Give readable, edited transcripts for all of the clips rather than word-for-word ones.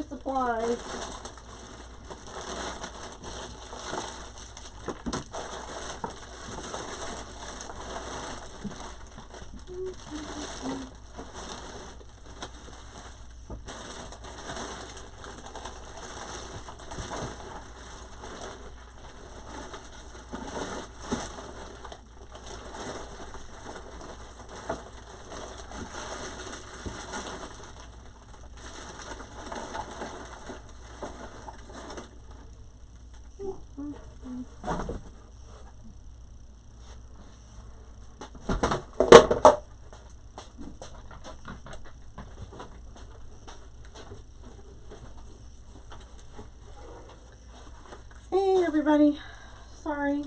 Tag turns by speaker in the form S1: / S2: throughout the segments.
S1: supplies. Hey everybody, sorry.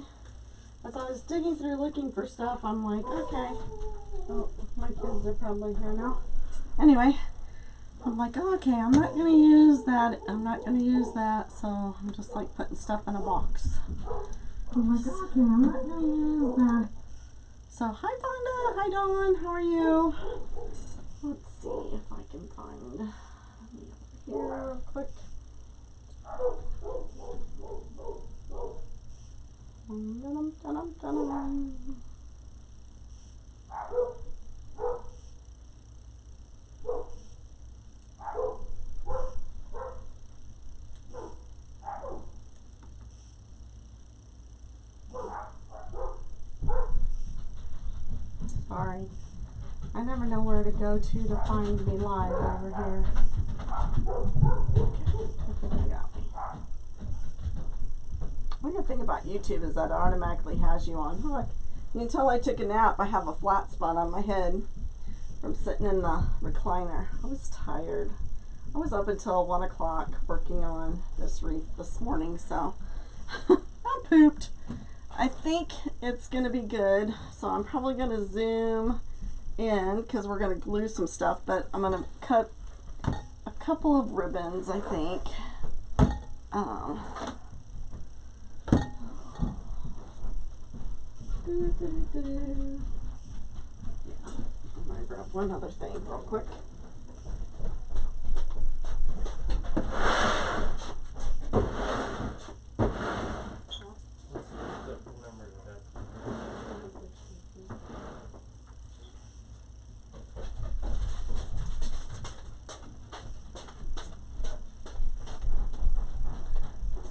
S1: As I was digging through looking for stuff, I'm like, okay. Oh, my kids are probably here now. Anyway, I'm like, okay, I'm not going to use that. I'm not going to use that. So I'm just like putting stuff in a box. I'm like, okay, I'm not going to use that. So hi Fonda, hi Dawn, how are you? Let's see if I can find here real quick. Sorry, I never know where to go to find me live over here. Okay, I think I got me. One good thing about YouTube is that it automatically has you on. Look, until I took a nap, I have a flat spot on my head from sitting in the recliner. I was tired. I was up until 1 o'clock working on this wreath this morning, so I pooped. I think it's going to be good, so I'm probably going to zoom in because we're going to glue some stuff, but I'm going to cut a couple of ribbons, I think. Yeah, I'm going to grab one other thing real quick.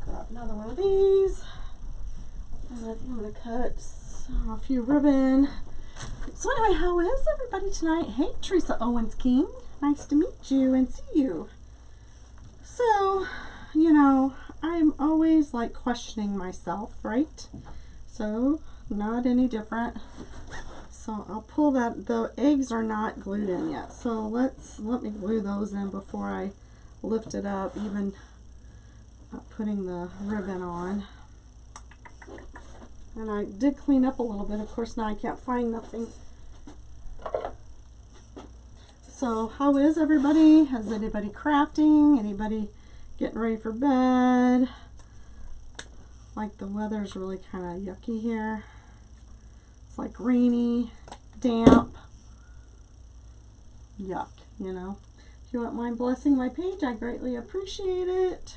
S1: Grab another one of these. And then I'm going to cut a few ribbon. So anyway, how is everybody tonight? Hey, Teresa Owens King. Nice to meet you and see you. So, you know, I'm always like questioning myself, right? So, not any different. So I'll pull that. The eggs are not glued in yet. So let me glue those in before I lift it up, even putting the ribbon on. And I did clean up a little bit. Of course, now I can't find nothing. So how is everybody? Has anybody crafting? Anybody getting ready for bed? Like the weather's really kind of yucky here. It's like rainy, damp, yuck, you know. If you wouldn't mind blessing my page, I greatly appreciate it.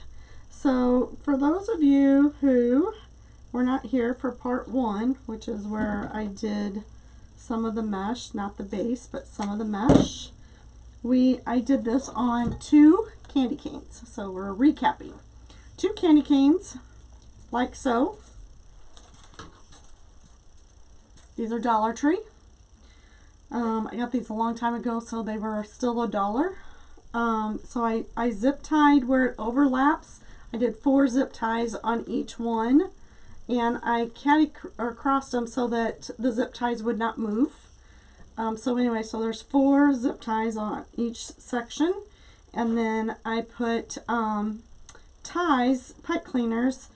S1: So for those of you who were not here for part 1, which is where I did some of the mesh, not the base, but some of the mesh, I did this on 2 candy canes. So we're recapping. 2 candy canes, like so. These are Dollar Tree. I got these a long time ago, so they were still $1. So I zip tied where it overlaps. I did 4 zip ties on each one, and I crossed them so that the zip ties would not move. So anyway, so there's 4 zip ties on each section, and then I put ties, pipe cleaners,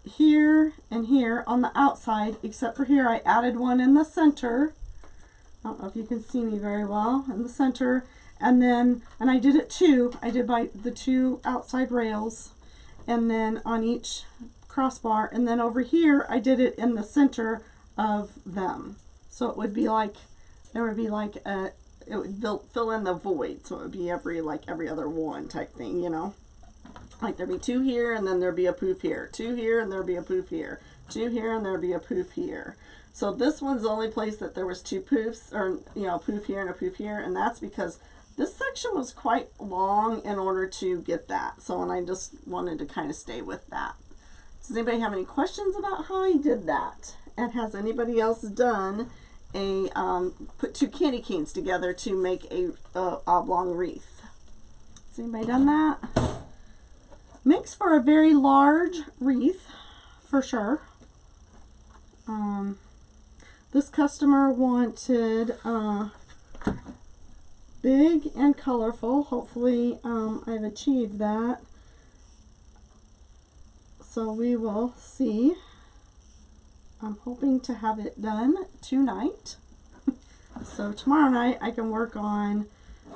S1: here and here on the outside, except for here I added one in the center. I don't know if you can see me very well in the center. And then, and I did it 2. I did by the 2 outside rails, and then on each crossbar, and then over here I did it in the center of them. So it would be like, there would be like a, it would fill in the void. So it would be every other one type thing, you know. Like there'd be 2 here, and then there'd be a poof here. 2 here, and there'd be a poof here. 2 here, and there'd be a poof here. So this one's the only place that there was 2 poofs, or, you know, a poof here and a poof here, and that's because this section was quite long in order to get that. So, and I just wanted to kind of stay with that. Does anybody have any questions about how I did that? And has anybody else done a, put 2 candy canes together to make a oblong wreath? Has anybody done that? Makes for a very large wreath, for sure. This customer wanted big and colorful. Hopefully I've achieved that. So we will see. I'm hoping to have it done tonight. So tomorrow night I can work on,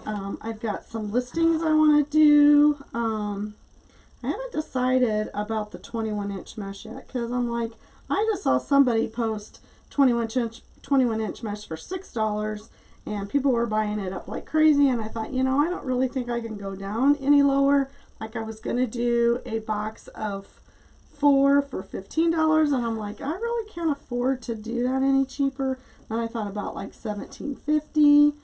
S1: I've got some listings I want to do. I haven't decided about the 21-inch mesh yet, because I'm like, I just saw somebody post 21-inch mesh for $6, and people were buying it up like crazy, and I thought, you know, I don't really think I can go down any lower. Like I was going to do a box of 4 for $15, and I'm like, I really can't afford to do that any cheaper. Then I thought about like $17.50.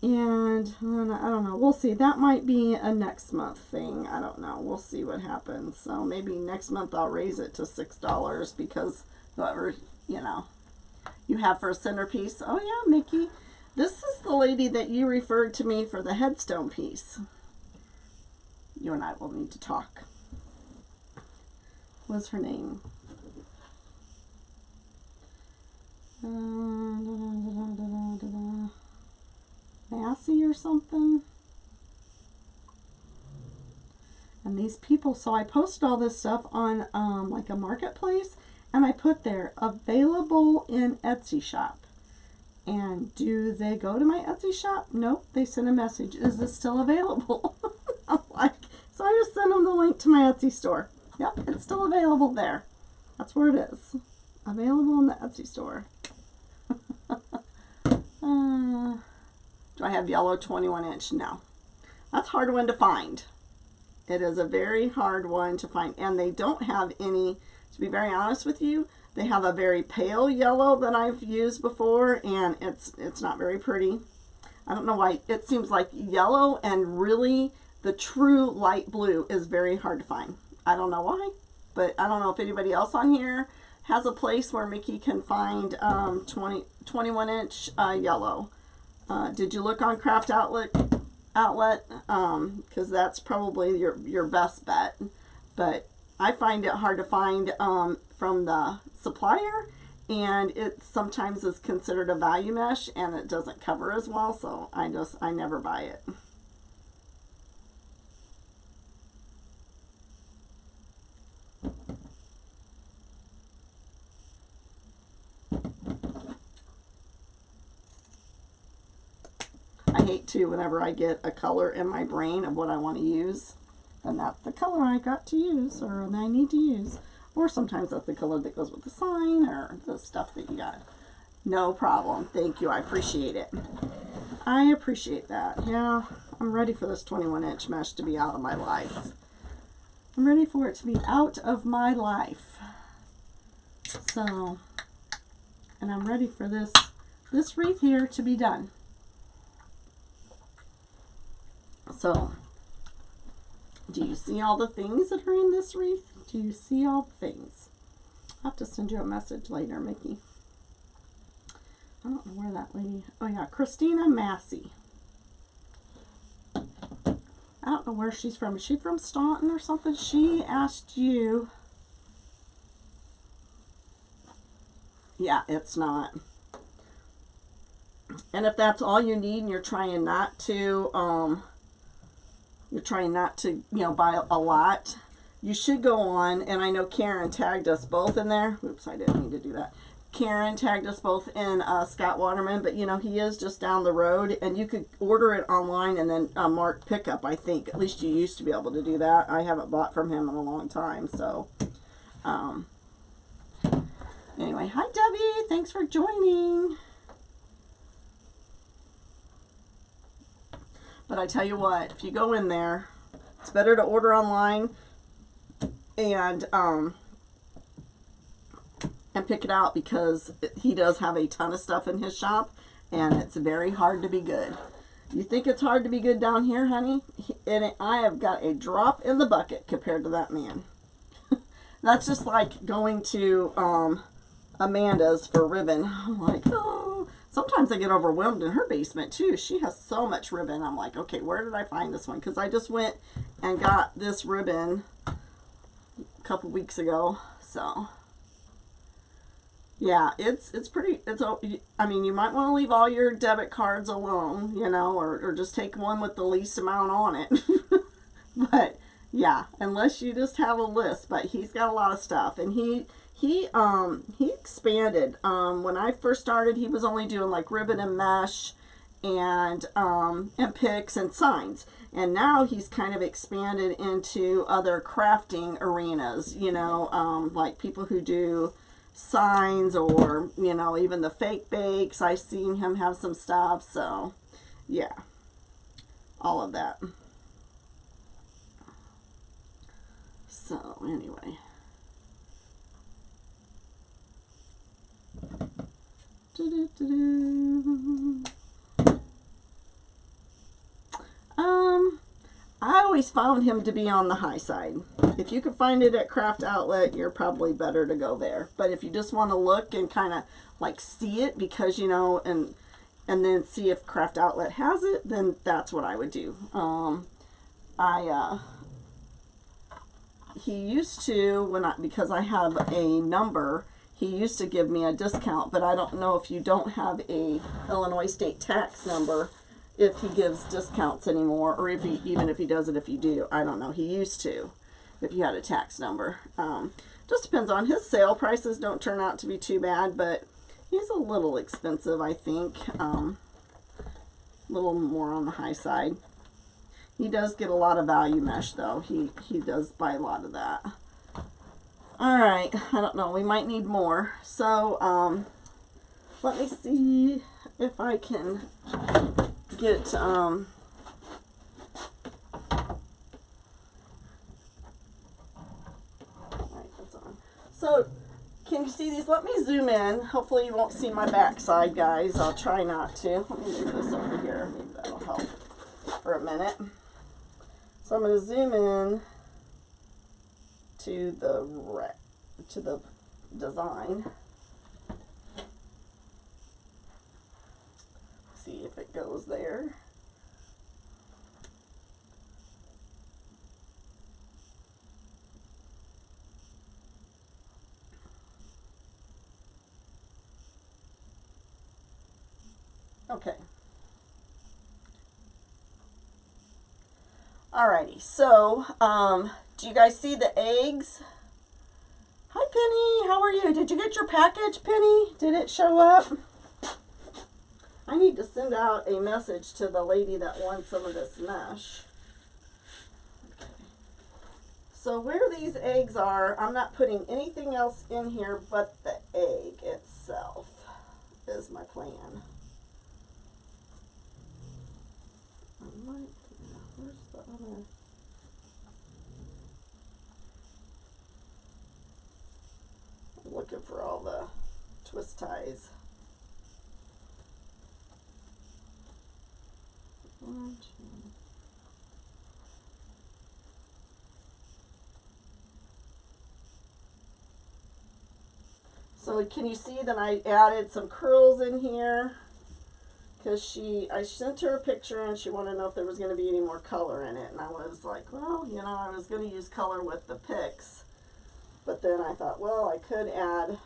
S1: And I don't know, we'll see. That might be a next month thing. I don't know. We'll see what happens. So maybe next month I'll raise it to $6, because whoever, you know, you have for a centerpiece. Oh yeah, Mickey. This is the lady that you referred to me for the headstone piece. You and I will need to talk. What's her name? Massey or something. And these people, so I posted all this stuff on like a marketplace, and I put there available in Etsy shop. And do they go to my Etsy shop? Nope. They sent a message, is this still available? I'm like, so I just sent them the link to my Etsy store. Yep, it's still available there. That's where it is. Available in the Etsy store. Do I have yellow 21-inch? No. That's a hard one to find. It is a very hard one to find. And they don't have any, to be very honest with you, they have a very pale yellow that I've used before, and it's not very pretty. I don't know why. It seems like yellow and really the true light blue is very hard to find. I don't know why, but I don't know if anybody else on here has a place where Mickey can find 21-inch yellow. Did you look on Craft Outlet? Because that's probably your best bet. But I find it hard to find from the supplier, and it sometimes is considered a value mesh, and it doesn't cover as well, so I never buy it. I hate too whenever I get a color in my brain of what I want to use, and that's the color I got to use, or that I need to use. Or sometimes that's the color that goes with the sign, or the stuff that you got. No problem. Thank you. I appreciate it. I appreciate that. Yeah, I'm ready for this 21-inch mesh to be out of my life. I'm ready for it to be out of my life. So, and I'm ready for this wreath here to be done. So, do you see all the things that are in this wreath? Do you see all the things? I'll have to send you a message later, Mickey. I don't know where that lady... Oh, yeah, Christina Massey. I don't know where she's from. Is she from Staunton or something? She asked you... Yeah, it's not. And if that's all you need and you're trying not to... you know, buy a lot, you should go on, and I know Karen tagged us both in there. Oops, I didn't mean to do that. Karen tagged us both in Scott Waterman, but you know, he is just down the road, and you could order it online and then mark pickup, I think. At least you used to be able to do that. I haven't bought from him in a long time, so. Anyway, hi Debbie, thanks for joining. But I tell you what, if you go in there, It's better to order online and pick it out, because he does have a ton of stuff in his shop, and it's very hard to be good. You think it's hard to be good down here, honey? I have got a drop in the bucket compared to that man. That's just like going to Amanda's for ribbon. I'm like, oh. Sometimes I get overwhelmed in her basement too. She has so much ribbon. I'm like, okay, where did I find this one? Because I just went and got this ribbon a couple weeks ago. So yeah, it's pretty, I mean, you might want to leave all your debit cards alone, you know, or just take one with the least amount on it. But yeah, unless you just have a list. But he's got a lot of stuff, and he expanded. When I first started, he was only doing like ribbon and mesh and picks and signs. And now he's kind of expanded into other crafting arenas, you know, like people who do signs, or, you know, even the fake bakes. I've seen him have some stuff. So yeah, all of that. So anyway, I always found him to be on the high side. If you can find it at Craft Outlet, you're probably better to go there. But if you just want to look and kind of like see it, because, you know, and then see if Craft Outlet has it, then that's what I would do. He used to, because I have a number, he used to give me a discount, but I don't know if you don't have a Illinois state tax number, if he gives discounts anymore, or even if he does it, if you do. I don't know. He used to, if you had a tax number. Just depends on his sale prices. Don't turn out to be too bad, but he's a little expensive, I think. A little more on the high side. He does get a lot of value mesh, though. He does buy a lot of that. All right. I don't know. We might need more. So let me see if I can get all right, that's on. So can you see these? Let me zoom in. Hopefully you won't see my backside, guys. I'll try not to. Let me move this over here. Maybe that'll help for a minute. So I'm going to zoom in to the design. See if it goes there. Okay. Alrighty, so do you guys see the eggs? Hi Penny, how are you? Did you get your package, Penny? Did it show up? I need to send out a message to the lady that won some of this mesh. Okay. So where these eggs are, I'm not putting anything else in here but the egg itself is my plan. Where's the other? I'm looking for all the twist ties. One, two. So can you see that I added some curls in here? Because I sent her a picture and she wanted to know if there was going to be any more color in it. And I was like, well, you know, I was going to use color with the picks. But then I thought, well, I could add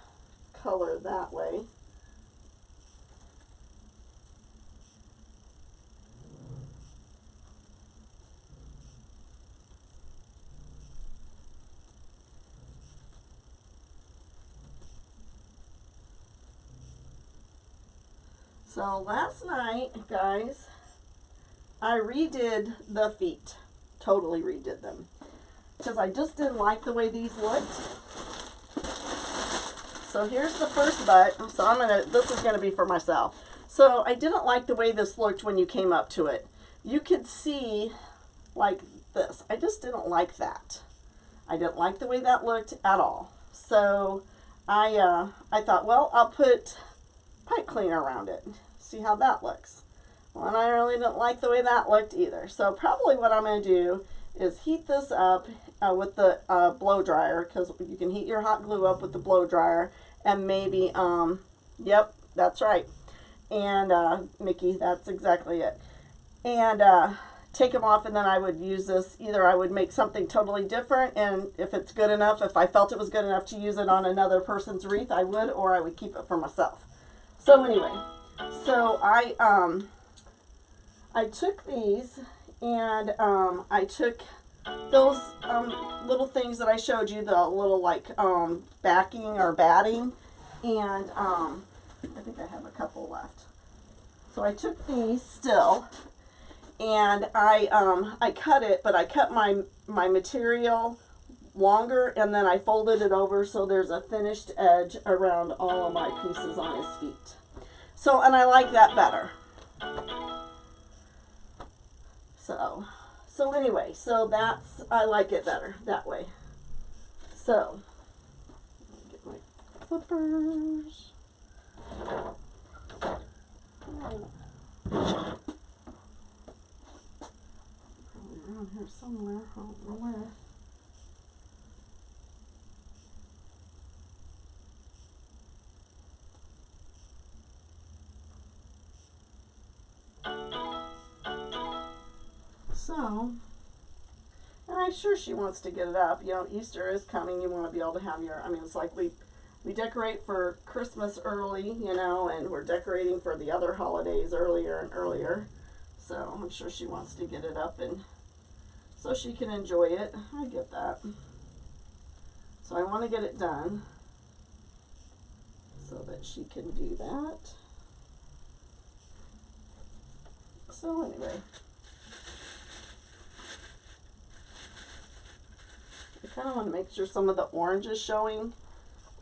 S1: color that way. So last night, guys, I redid the feet. Totally redid them. Because I just didn't like the way these looked. So here's the first butt. So this is gonna be for myself. So I didn't like the way this looked when you came up to it. You could see like this. I just didn't like that. I didn't like the way that looked at all. So I thought, well, I'll put pipe cleaner around it. See how that looks. Well, and I really didn't like the way that looked either. So probably what I'm going to do is heat this up with the blow dryer, because you can heat your hot glue up with the blow dryer, and maybe, yep, that's right. And Mickey, that's exactly it. And take them off, and then I would use this. Either I would make something totally different, and if it's good enough, if I felt it was good enough to use it on another person's wreath, I would, or I would keep it for myself. So anyway, so I took these, and I took those little things that I showed you, the little like backing or batting, and I think I have a couple left. So I took these still, and I cut it, but I cut my material longer, and then I folded it over so there's a finished edge around all of my pieces on his feet. So, and I like that better. So anyway, so that's, I like it better that way. So, get my clippers. Around here somewhere, I don't know where. So, and I'm sure she wants to get it up. You know, Easter is coming. You want to be able to have your, I mean, it's like we decorate for Christmas early, you know, and we're decorating for the other holidays earlier and earlier. So I'm sure she wants to get it up, and so she can enjoy it. I get that. So I want to get it done so that she can do that. So anyway. I kind of want to make sure some of the orange is showing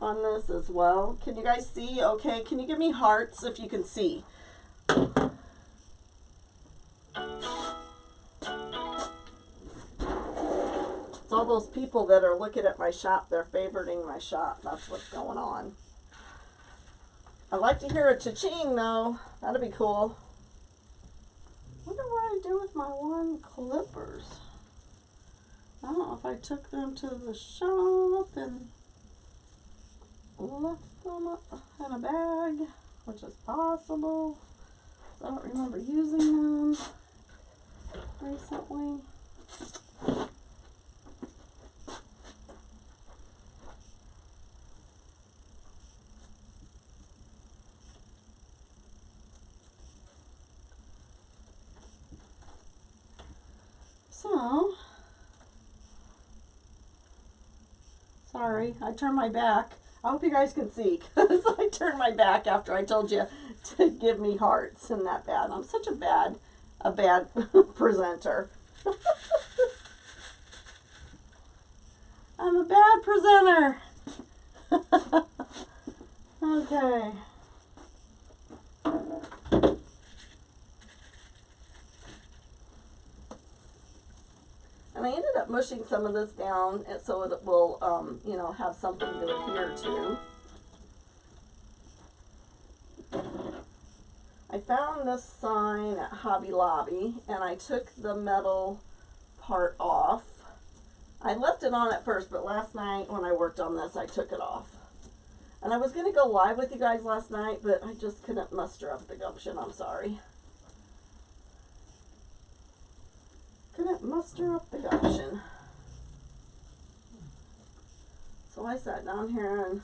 S1: on this as well. Can you guys see? Okay, can you give me hearts if you can see? It's all those people that are looking at my shop. They're favoriting my shop. That's what's going on. I'd like to hear a cha-ching though. That'd be cool. Wonder what I do with my one clippers. I don't know if I took them to the shop and left them in a bag, which is possible. I don't remember using them recently. So, sorry, I turned my back. I hope you guys can see, because I turned my back after I told you to give me hearts. Isn't that bad? I'm such a bad presenter. I'm a bad presenter. Okay. And I ended up mushing some of this down so it will, you know, have something to adhere to. I found this sign at Hobby Lobby, and I took the metal part off. I left it on at first, but last night when I worked on this, I took it off. And I was going to go live with you guys last night, but I just couldn't muster up the gumption. I'm sorry. Couldn't muster up the gumption. So I sat down here and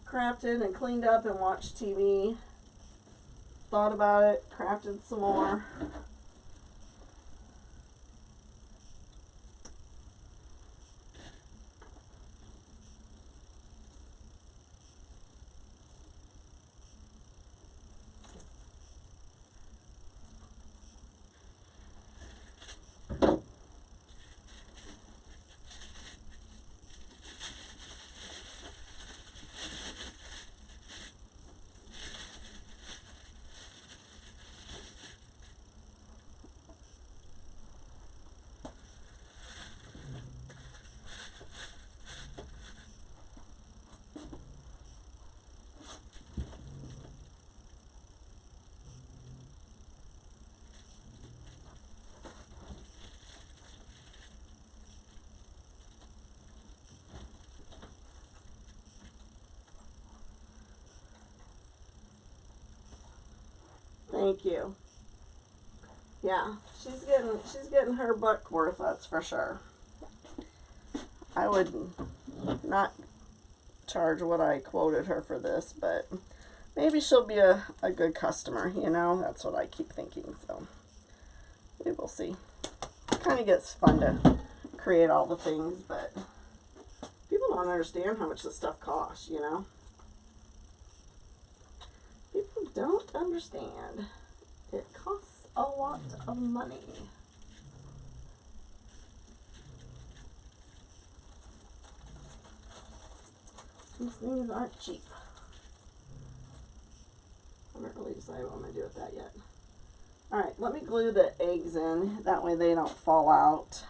S1: crafted and cleaned up and watched TV. Thought about it, crafted some more. Thank you. Yeah, she's getting her buck worth, that's for sure. I would not charge what I quoted her for this, but maybe she'll be a good customer, you know? That's what I keep thinking, so we will see. It kind of gets fun to create all the things, but people don't understand how much this stuff costs, you know? People don't understand. It costs a lot of money. These things aren't cheap. I haven't really decided what I'm going to do with that yet. Alright, let me glue the eggs in. That way they don't fall out.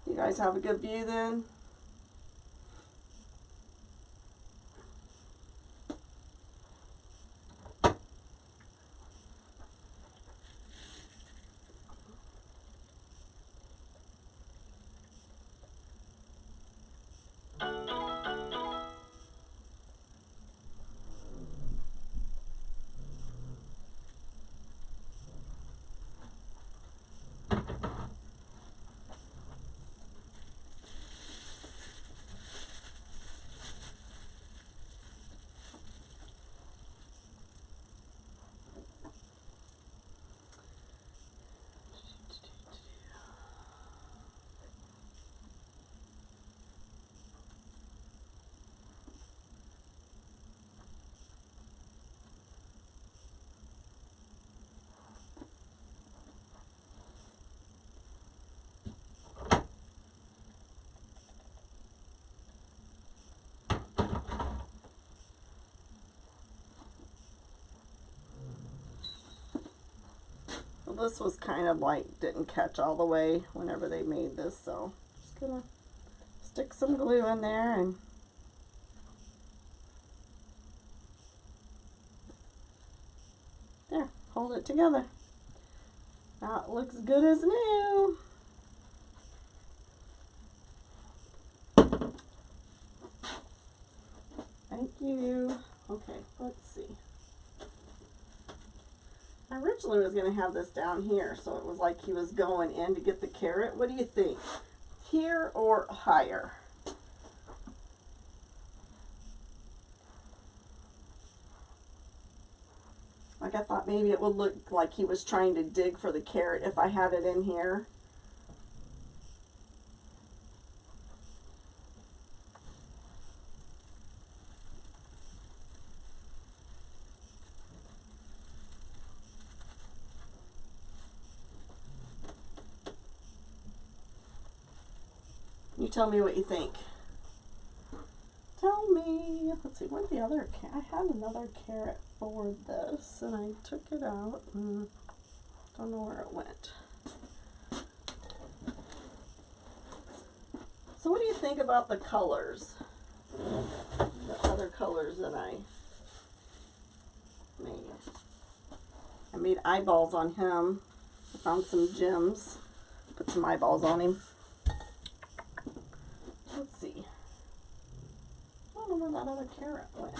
S1: You guys have a good view then? This was kind of like didn't catch all the way whenever they made this, so just gonna stick some glue in there and there, hold it together. Now it looks good as new. Thank you. Okay, let's see. I originally was going to have this down here, so it was like he was going in to get the carrot. What do you think? Here or higher? Like I thought maybe it would look like he was trying to dig for the carrot if I had it in here. You tell me what you think. Tell me. Let's see, where's the other I had another carrot for this, and I took it out, and don't know where it went. So what do you think about the colors? The other colors that I made. I made eyeballs on him. I found some gems. Put some eyeballs on him. Let's see. I don't know where that other carrot went.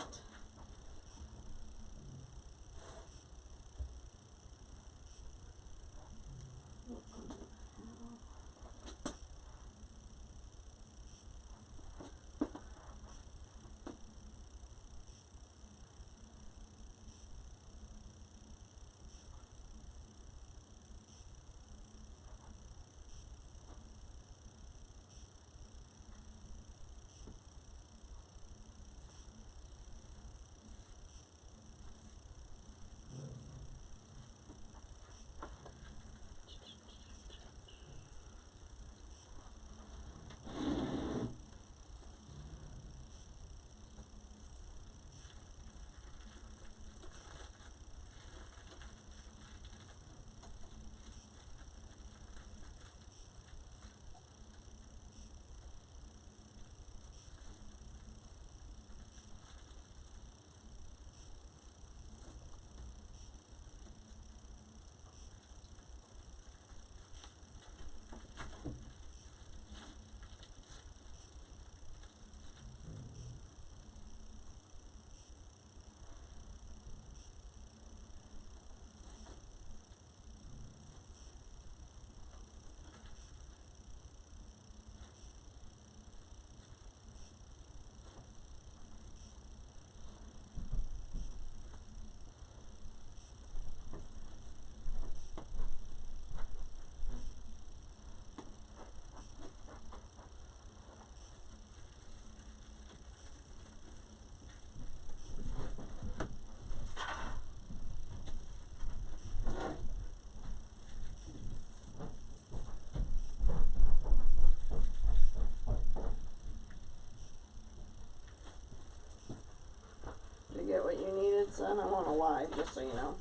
S1: minutes and I'm on a live, just so you know.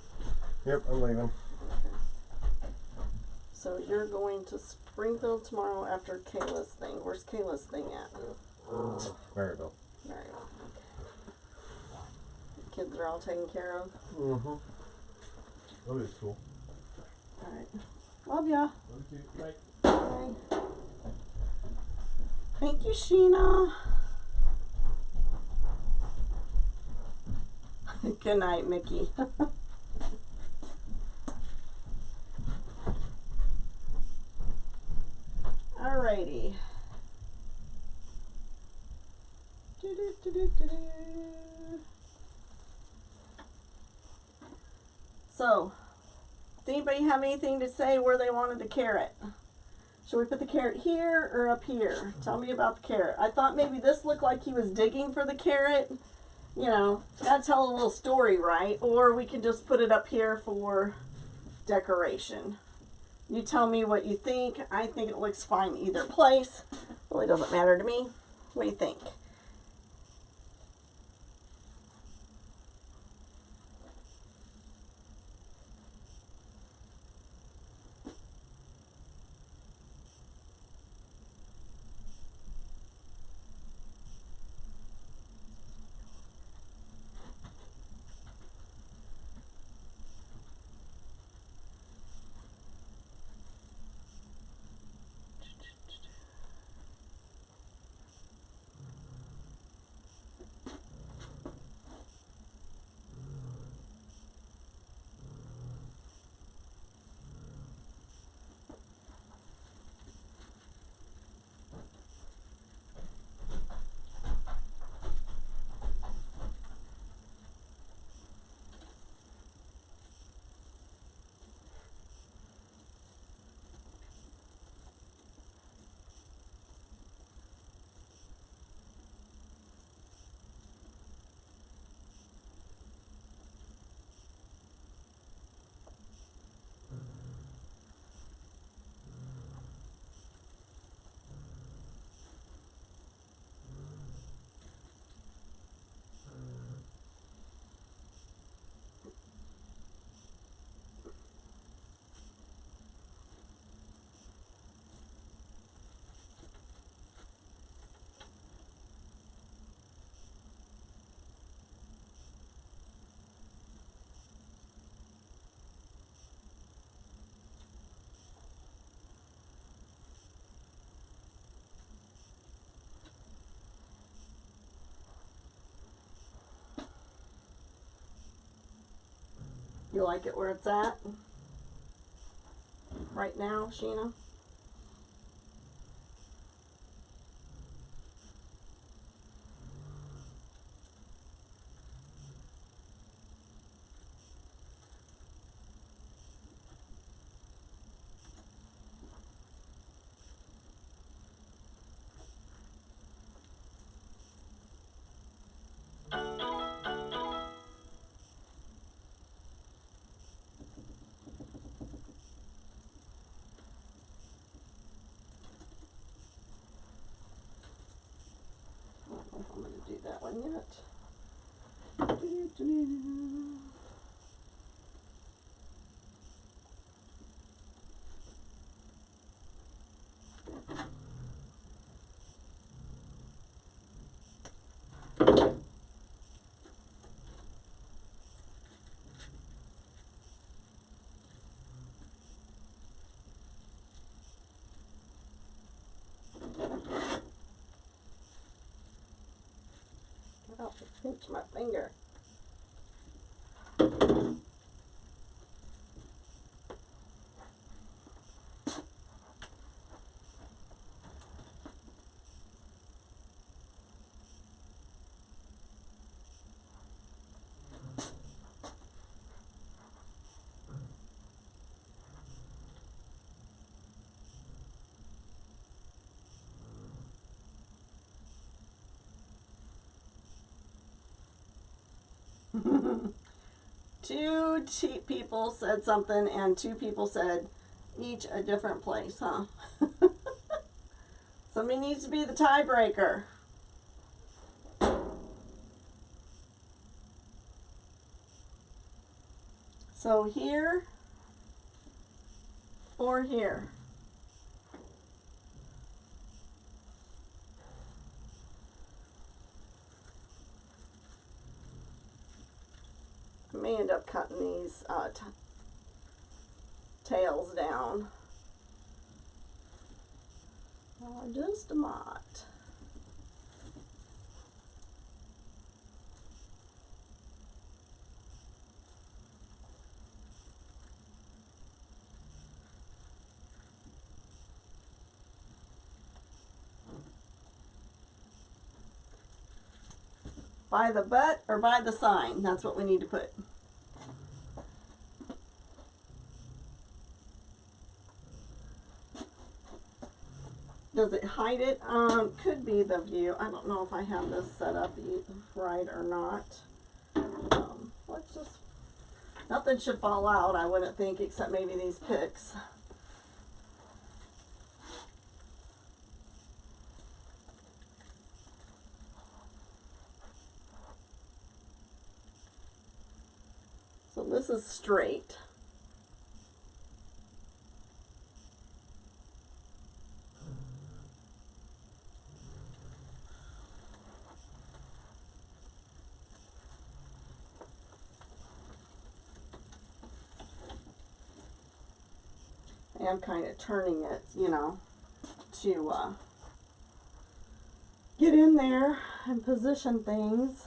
S2: Yep, I'm leaving.
S1: Okay. So you're going to Springfield tomorrow after Kayla's thing. Where's Kayla's thing at?
S2: Maryville.
S1: Maryville. The kids are all taken care of?
S2: Mm-hmm. Oh, it's cool.
S1: Alright. Love ya.
S2: Love you. Bye.
S1: Bye. Thank you, Sheena. Good night, Mickey. Alrighty. So, does anybody have anything to say where they wanted the carrot? Should we put the carrot here or up here? Tell me about the carrot. I thought maybe this looked like he was digging for the carrot. You know, it's got to tell a little story, right? Or we can just put it up here for decoration. You tell me what you think. I think it looks fine either place. Really doesn't matter to me. What do you think? You like it where it's at? Right now, Sheena? I don't know if I'm going to do that one yet. Oh, pinch my finger. Two people said something and two people said each a different place, huh? Somebody needs to be the tiebreaker. So here or here. I may end up cutting these tails down. Just a mite. By the butt or by the sign, that's what we need to put. Does it hide it? Could be the view. I don't know if I have this set up right or not. Let's just, nothing should fall out, I wouldn't think, except maybe these picks. So this is straight. I'm kind of turning it, you know, to get in there and position things.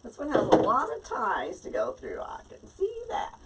S1: This one has a lot of ties to go through. I can see that.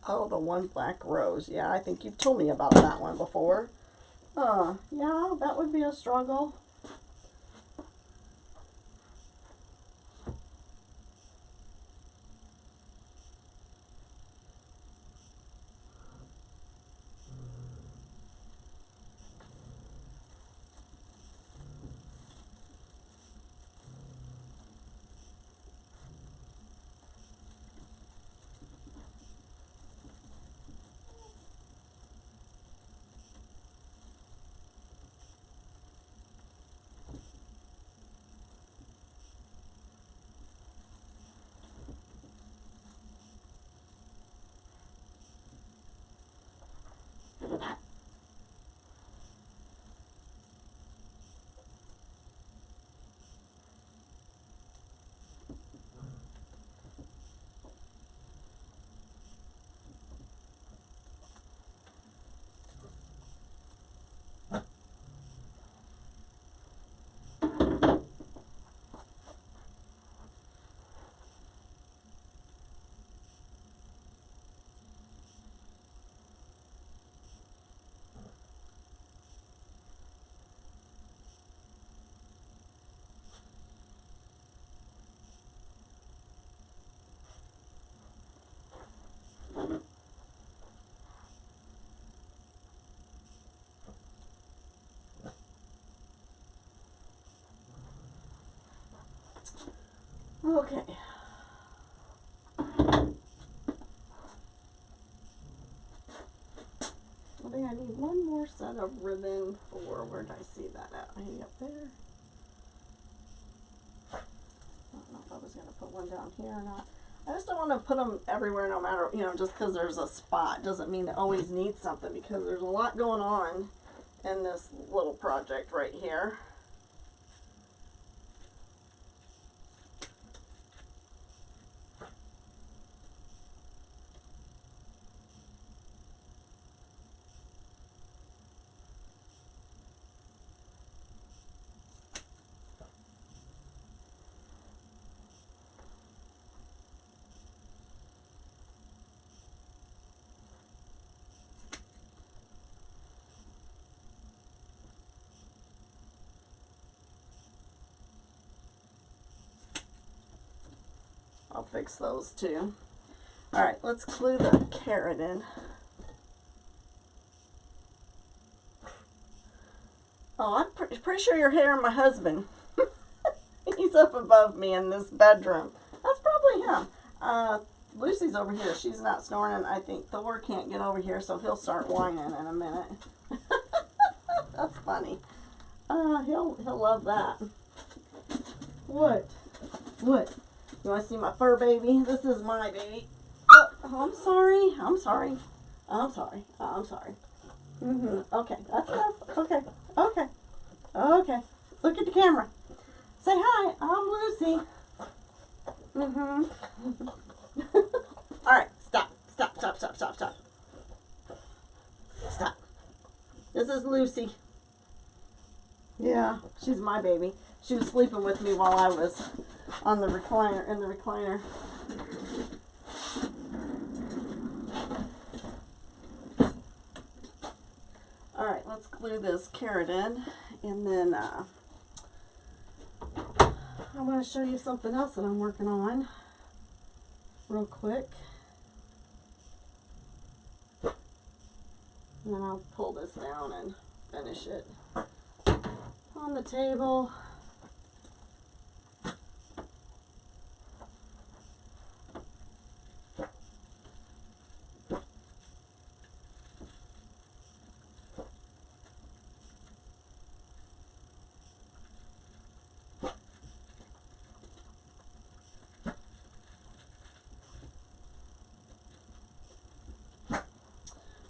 S1: Oh, the one black rose. Yeah, I think you've told me about that one before. Yeah, that would be a struggle. Okay. I think I need one more set of ribbon for, where did I see that at? Maybe up there? I don't know if I was going to put one down here or not. I just don't want to put them everywhere no matter, you know, just because there's a spot doesn't mean it always needs something, because there's a lot going on in this little project right here. I'll fix those too. Alright, let's glue the carrot in. Oh, I'm pretty sure you're hearing my husband. He's up above me in this bedroom. That's probably him. Lucy's over here. She's not snoring, and I think Thor can't get over here, so he'll start whining in a minute. That's funny. He'll love that. What? What? You want to see my fur baby? This is my baby. Oh, I'm sorry. I'm sorry. I'm sorry. I'm sorry. Okay, that's enough. Okay. Okay. Okay. Look at the camera. Say hi. I'm Lucy. All right. Stop. Stop. Stop. Stop. Stop. Stop. Stop. This is Lucy. Yeah, she's my baby. She was sleeping with me while I was on the recliner, in the recliner. All right, let's glue this carrot in, and then I want to show you something else that I'm working on real quick. And then I'll pull this down and finish it on the table.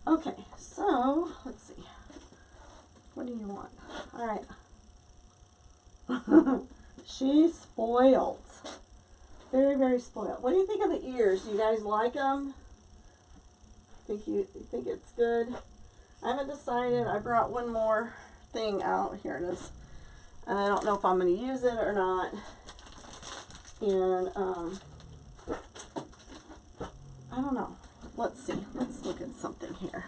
S1: Okay, so let's see. What do you want? All right. She's spoiled. Very, very spoiled. What do you think of the ears? You guys like them? Think it's good? I haven't decided. I brought one more thing out. Here it is. And I don't know if I'm going to use it or not. And I don't know. let's see. Let's look at something here.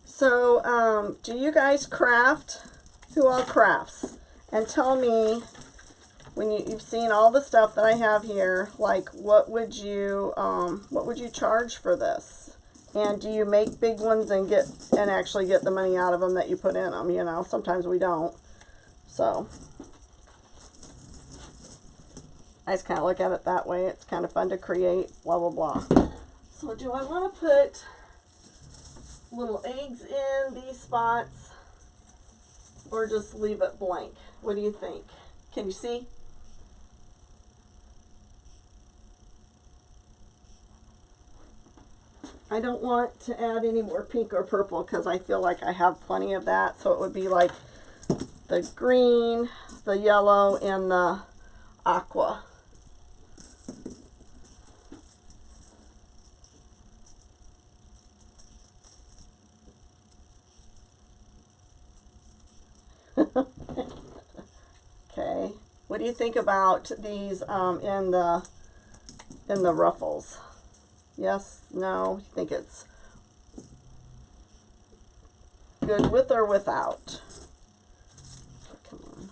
S1: So, do you guys craft? Who all crafts? And tell me, when you've seen all the stuff that I have here, like what would you charge for this? And do you make big ones and actually get the money out of them that you put in them? You know, sometimes we don't. So I just kind of look at it that way. It's kind of fun to create. Blah blah blah. So do I want to put little eggs in these spots or just leave it blank? What do you think? Can you see? I don't want to add any more pink or purple because I feel like I have plenty of that. So it would be like the green, the yellow, and the aqua. Okay, what do you think about these in the ruffles? Yes, no, you think it's good with or without? Come on.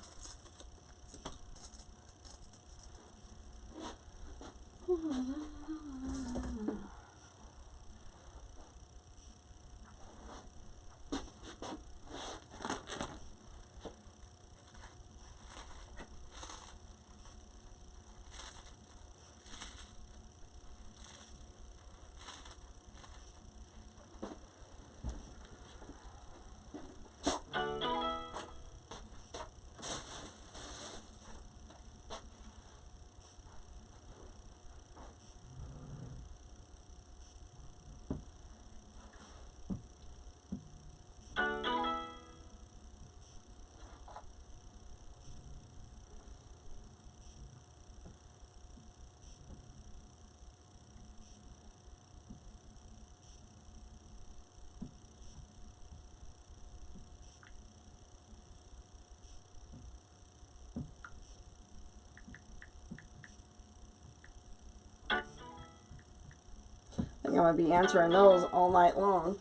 S1: I think I'm going to be answering those all night long.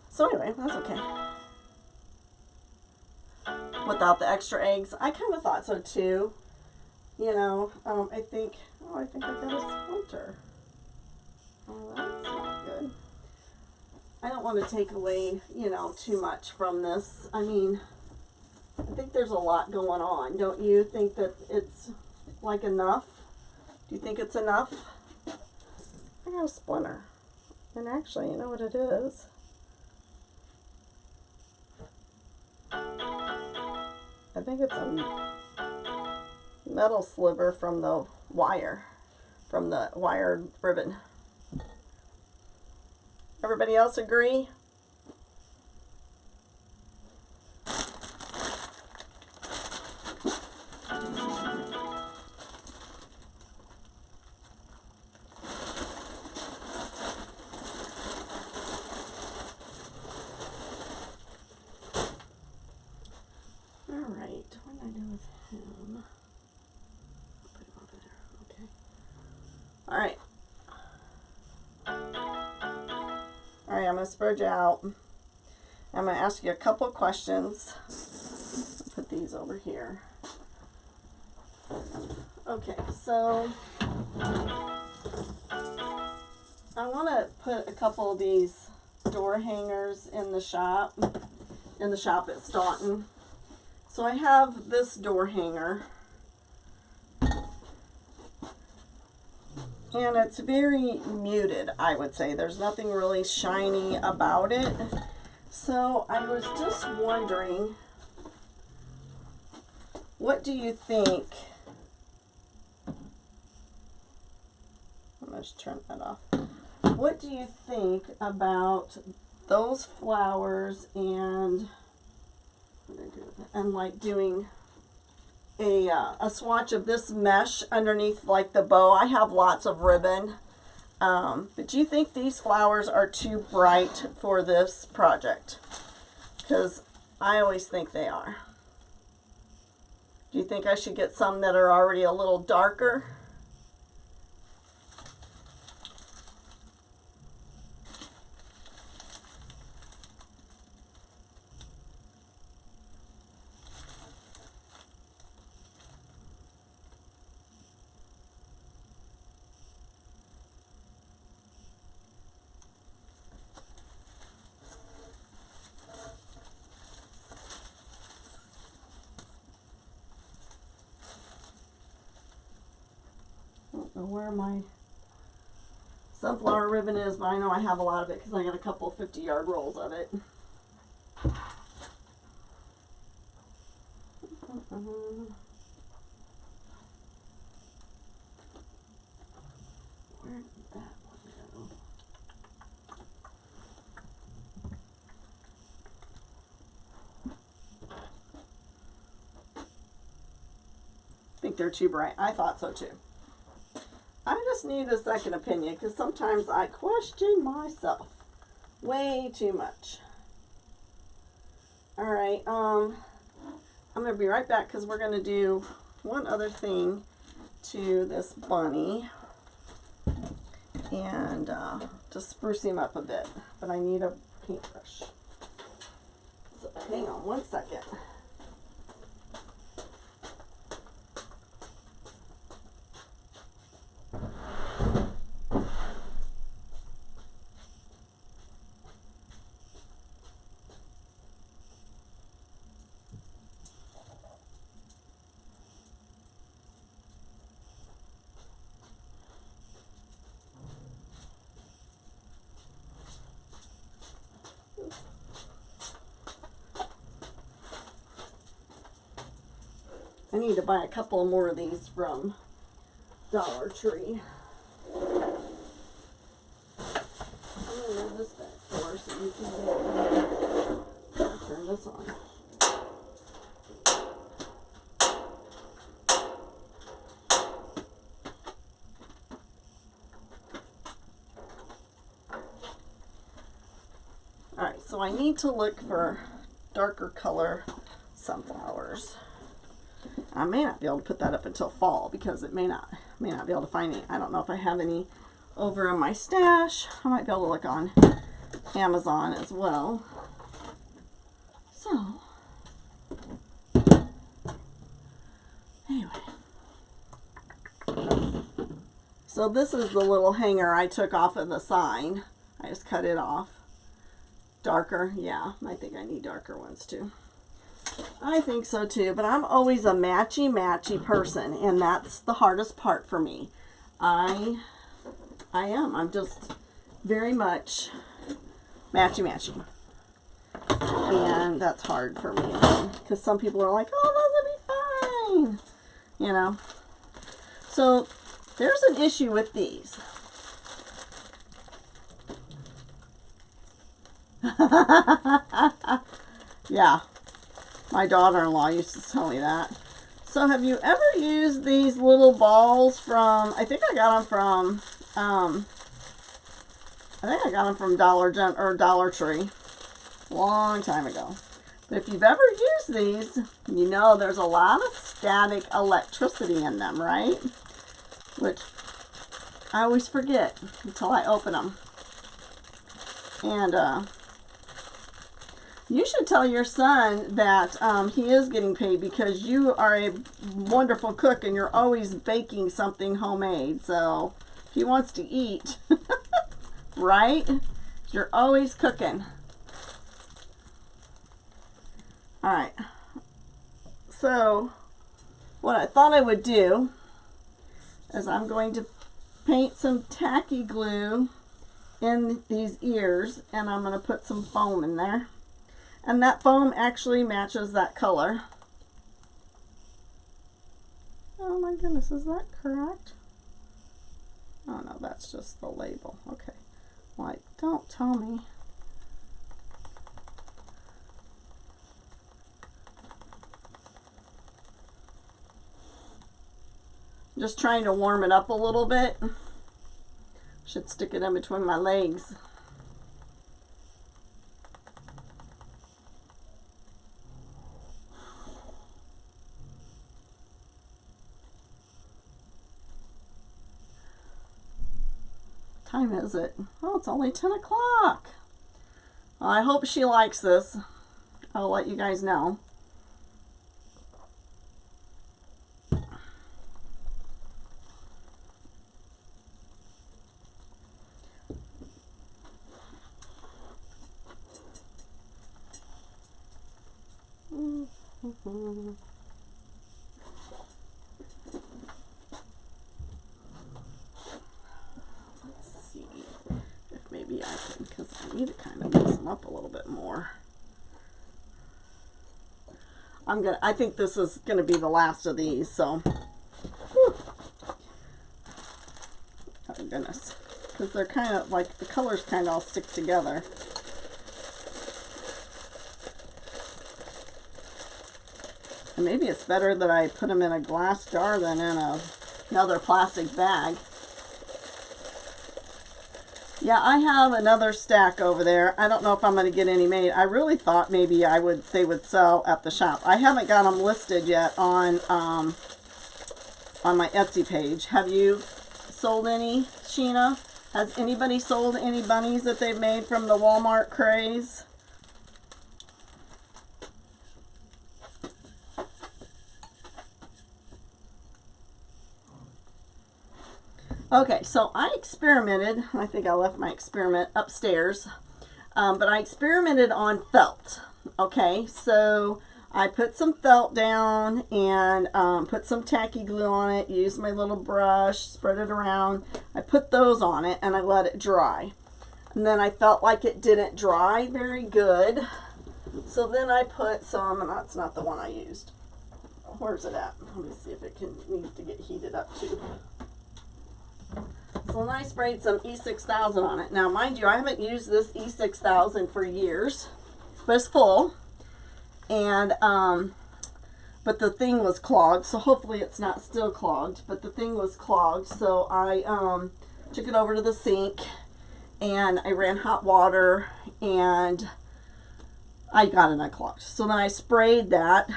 S1: So anyway, that's okay. Without the extra eggs. I kind of thought so too. You know, I think I got a splinter. Oh, that's not good. I don't want to take away, you know, too much from this. I mean, I think there's a lot going on. Don't you think that it's like enough? Do you think it's enough? I got a splinter. And actually, you know what it is? I think it's a metal sliver from the wire, from the wired ribbon. Everybody else agree? Alright, what did I do with him? I'll put him over there, okay. Alright. Alright, I'm going to spread you out. I'm going to ask you a couple questions. Put these over here. Okay, so I want to put a couple of these door hangers in the shop at Staunton. So I have this door hanger, and it's very muted, I would say. There's nothing really shiny about it. So I was just wondering, what do you think? I'm going to turn that off. What do you think about those flowers and what did I do with it? And like doing a swatch of this mesh underneath like the bow. I have lots of ribbon. But do you think these flowers are too bright for this project? Because I always think they are. Do you think I should get some that are already a little darker? I don't know where my sunflower ribbon is, but I know I have a lot of it because I got a couple 50-yard rolls of it. Where did that one go? I think they're too bright. I thought so too. I just need a second opinion because sometimes I question myself way too much. All right, I'm going to be right back because we're going to do one other thing to this bunny and to spruce him up a bit. But I need a paintbrush. So hang on one second. I need to buy a couple more of these from Dollar Tree. I'm going to move this back for so you can turn this on. Alright, so I need to look for darker color sunflowers. I may not be able to put that up until fall because it may not be able to find any. I don't know if I have any over in my stash. I might be able to look on Amazon as well. So, anyway. So this is the little hanger I took off of the sign. I just cut it off. Darker, yeah, I think I need darker ones too. I think so too, but I'm always a matchy person, and that's the hardest part for me. I'm just very much matchy. And that's hard for me, because some people are like, oh, those will be fine, you know. So there's an issue with these. Yeah. My daughter-in-law used to tell me that. So have you ever used these little balls from, I think I got them from Dollar Tree a long time ago. But if you've ever used these, you know there's a lot of static electricity in them, right? Which I always forget until I open them. And you should tell your son that he is getting paid because you are a wonderful cook and you're always baking something homemade. So if he wants to eat, right? You're always cooking. All right. So what I thought I would do is I'm going to paint some tacky glue in these ears, and I'm going to put some foam in there. And that foam actually matches that color. Oh my goodness, is that correct? Oh no, that's just the label. Okay. Like, don't tell me. Just trying to warm it up a little bit. Should stick it in between my legs. Time is it? Oh, it's only 10 o'clock. Well, I hope she likes this. I'll let you guys know. Let's see if maybe I can, because I need to kind of mix them up a little bit more. I think this is gonna be the last of these, so. Whew. Oh goodness, because they're kind of like, the colors kind of all stick together. And maybe it's better that I put them in a glass jar than in another plastic bag. Yeah, I have another stack over there. I don't know if I'm going to get any made. I really thought maybe they would sell at the shop. I haven't got them listed yet on my Etsy page. Have you sold any, Sheena? Has anybody sold any bunnies that they've made from the Walmart craze? Okay, so I experimented. I think I left my experiment upstairs. But I experimented on felt. Okay, so I put some felt down and put some tacky glue on it, used my little brush, spread it around. I put those on it and I let it dry. And then I felt like it didn't dry very good. So then I put some, and that's not the one I used. Where's it at? Let me see if it needs to get heated up too. So then I sprayed some E6000 on it. Now, mind you, I haven't used this E6000 for years, but it's full. And, but the thing was clogged, so hopefully it's not still clogged, but the thing was clogged. So I took it over to the sink and I ran hot water and I got it unclogged. So then I sprayed that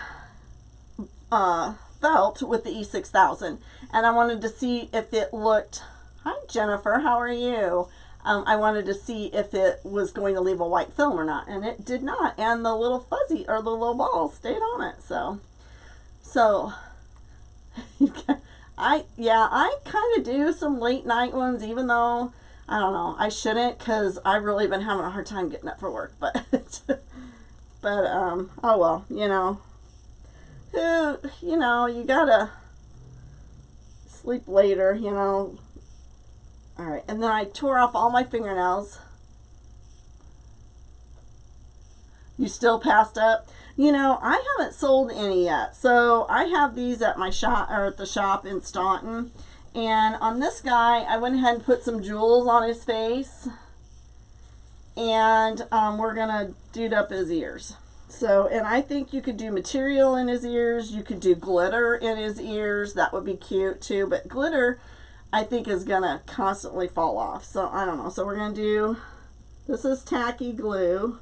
S1: felt with the E6000 and I wanted to see if it looked, hi Jennifer, how are you? I wanted to see if it was going to leave a white film or not, and it did not, and the little fuzzy or the little ball stayed on it. So I kind of do some late night ones, even though I don't know, I shouldn't, because I've really been having a hard time getting up for work, but oh well, you gotta sleep later, All right, and then I tore off all my fingernails. You still passed up? I haven't sold any yet. So I have these at my shop, or at the shop in Staunton. And on this guy, I went ahead and put some jewels on his face. And we're gonna dude up his ears. So, and I think you could do material in his ears. You could do glitter in his ears. That would be cute too. But glitter, I think, is gonna constantly fall off. So I don't know. So we're gonna do, this is tacky glue.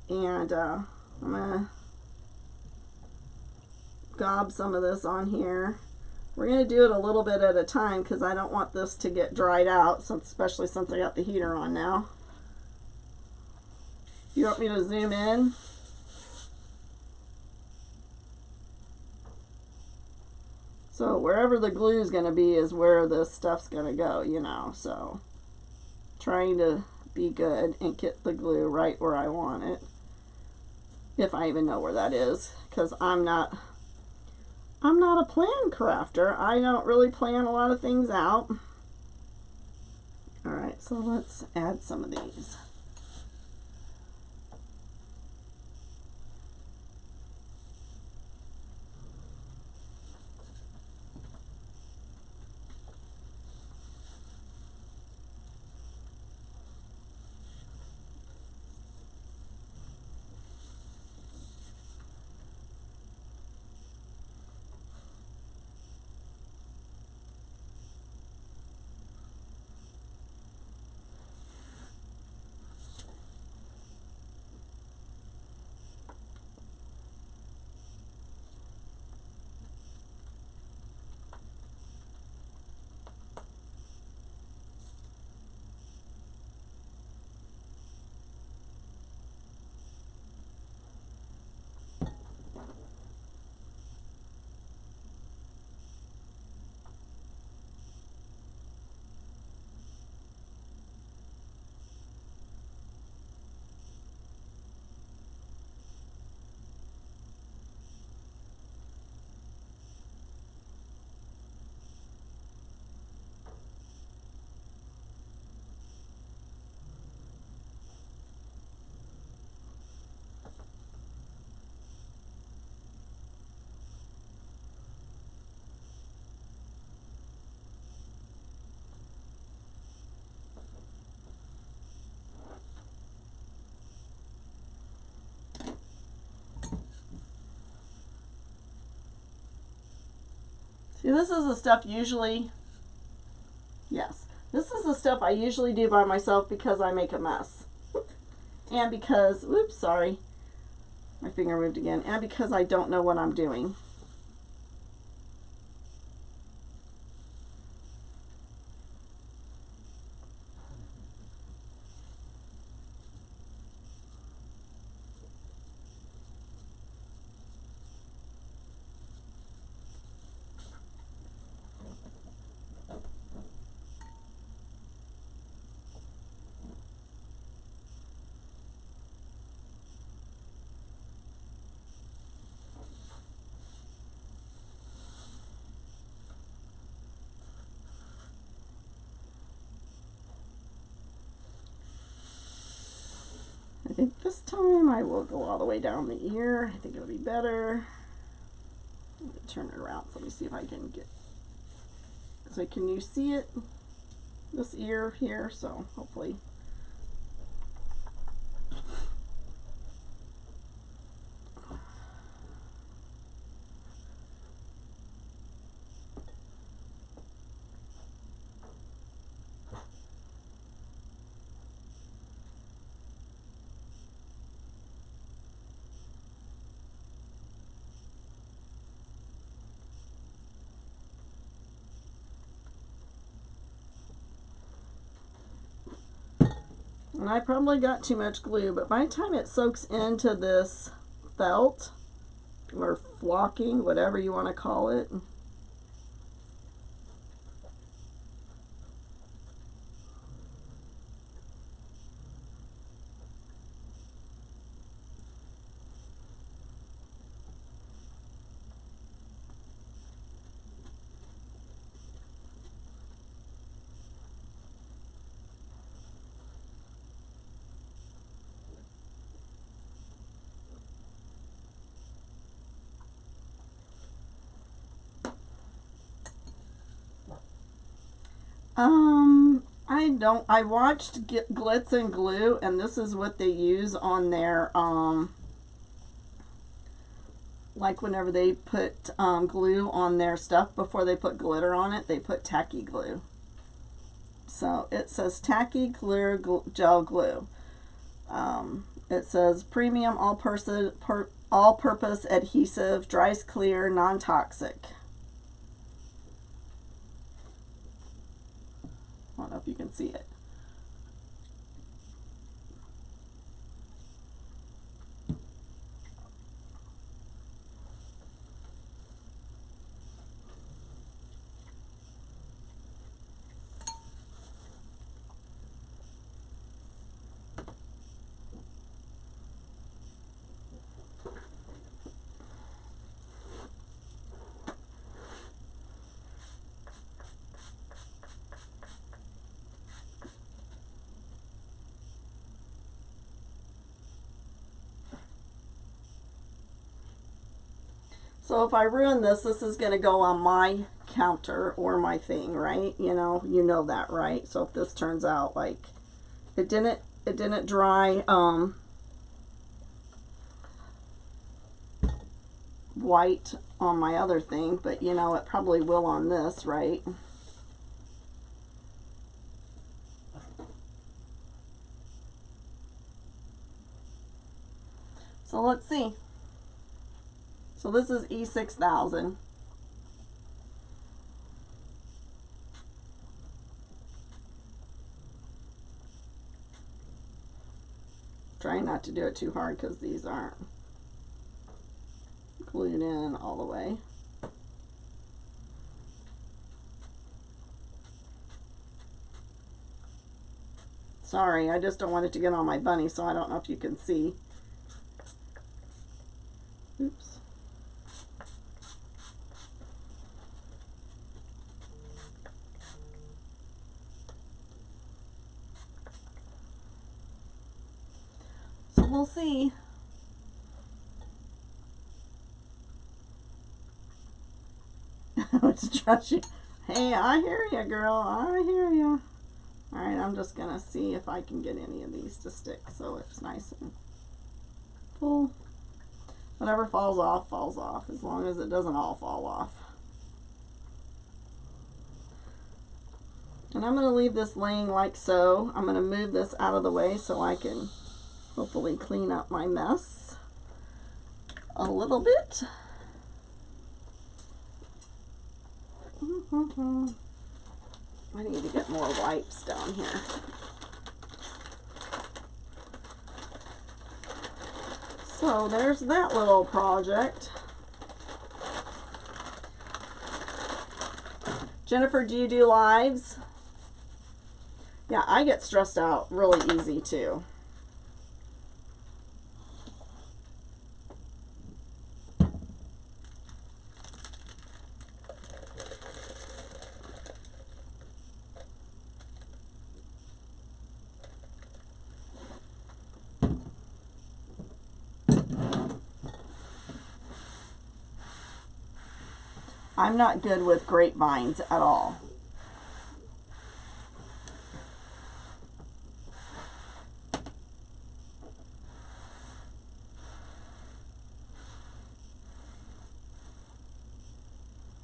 S1: And I'm gonna gob some of this on here. We're gonna do it a little bit at a time because I don't want this to get dried out, especially since I got the heater on now. You want me to zoom in? So wherever the glue is going to be is where this stuff's going to go, so trying to be good and get the glue right where I want it, if I even know where that is, because I'm not a plan crafter. I don't really plan a lot of things out. All right, so let's add some of these. See, this is the stuff usually, yes, this is the stuff I usually do by myself because I make a mess. And because, oops, sorry, my finger moved again, and because I don't know what I'm doing. I think this time I will go all the way down the ear. I think it'll be better. I'm going to turn it around. So let me see if I can get, so can you see it? This ear here, so hopefully. And I probably got too much glue, but by the time it soaks into this felt or flocking, whatever you want to call it, I watched Glitz and Glue, and this is what they use on their, like whenever they put glue on their stuff before they put glitter on it, they put tacky glue. So it says tacky clear gel glue. It says premium all-purpose adhesive, dries clear, non-toxic. I don't know if you can see it. So if I ruin this, this is going to go on my counter or my thing, right? You know that, right? So if this turns out like it didn't dry white on my other thing, but it probably will on this, right? So let's see. So this is E6000. Trying not to do it too hard because these aren't glued in all the way. Sorry, I just don't want it to get on my bunny, so I don't know if you can see. Oops. So we'll see. It's trashy. Hey, I hear ya, girl. I hear ya. Alright, I'm just gonna see if I can get any of these to stick so it's nice and full. Whatever falls off, as long as it doesn't all fall off. And I'm going to leave this laying like so. I'm going to move this out of the way so I can hopefully clean up my mess a little bit. I need to get more wipes down here. So there's that little project. Jennifer, do you do lives? Yeah, I get stressed out really easy too. I'm not good with grapevines at all.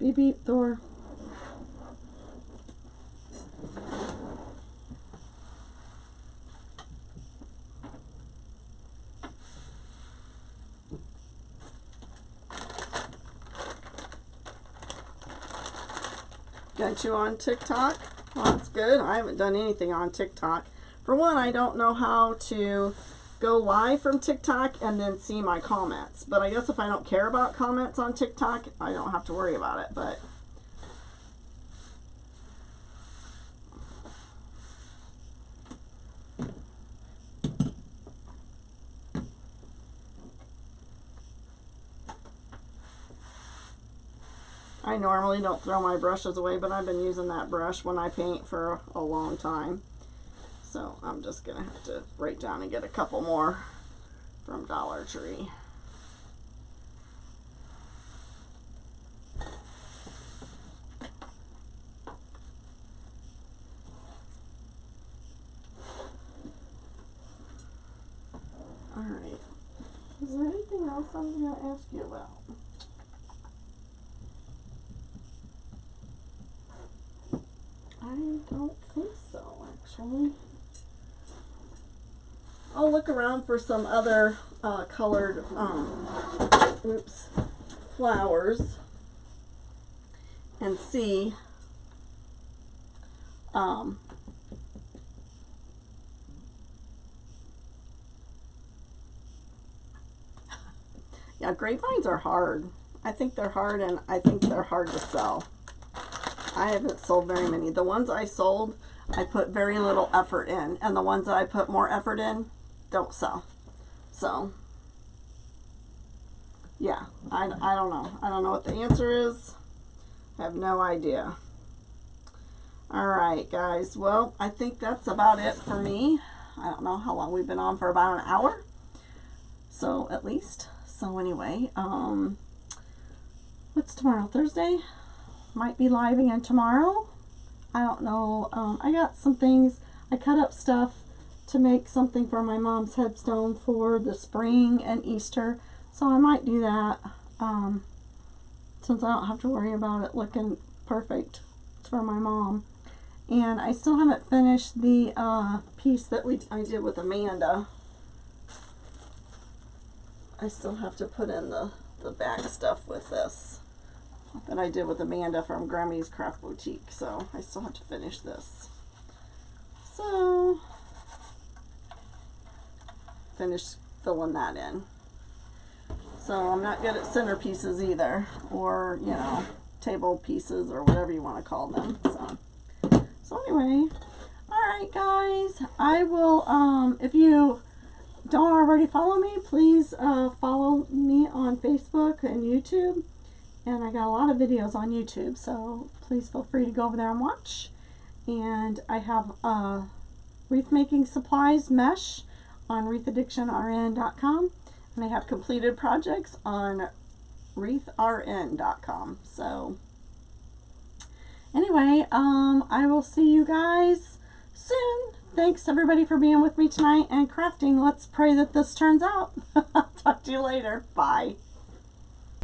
S1: Beep beep, Thor. Got you on TikTok? Well, that's good. I haven't done anything on TikTok. For one, I don't know how to go live from TikTok and then see my comments. But I guess if I don't care about comments on TikTok, I don't have to worry about it. But I normally don't throw my brushes away, but I've been using that brush when I paint for a long time. So I'm just going to have to write down and get a couple more from Dollar Tree. Alright. Is there anything else I was going to ask you about? I don't think so, actually. I'll look around for some other colored flowers and see yeah, grapevines are hard. I think they're hard, and I think they're hard to sell. I haven't sold very many. The ones I sold, I put very little effort in, and the ones that I put more effort in don't sell. So yeah, I don't know. I don't know what the answer is. I have no idea. Alright guys, well, I think that's about it for me. I don't know how long we've been on, for about an hour, so at least. So anyway, what's tomorrow? Thursday? Might be live again tomorrow. I don't know. I got some things. I cut up stuff to make something for my mom's headstone for the spring and Easter. So I might do that since I don't have to worry about it looking perfect for my mom. And I still haven't finished the piece that I did with Amanda. I still have to put in the back stuff with this that I did with Amanda from Grammy's Craft Boutique, so I still have to finish this. So, finish filling that in. So I'm not good at centerpieces either, or, you know, table pieces, or whatever you want to call them. So anyway, alright guys, I will, if you don't already follow me, please follow me on Facebook and YouTube. And I got a lot of videos on YouTube, so please feel free to go over there and watch. And I have wreath making supplies mesh on wreathAddictionRN.com, and I have completed projects on wreathrn.com. So anyway, I will see you guys soon. Thanks everybody for being with me tonight and crafting. Let's pray that this turns out. Talk to you later. Bye.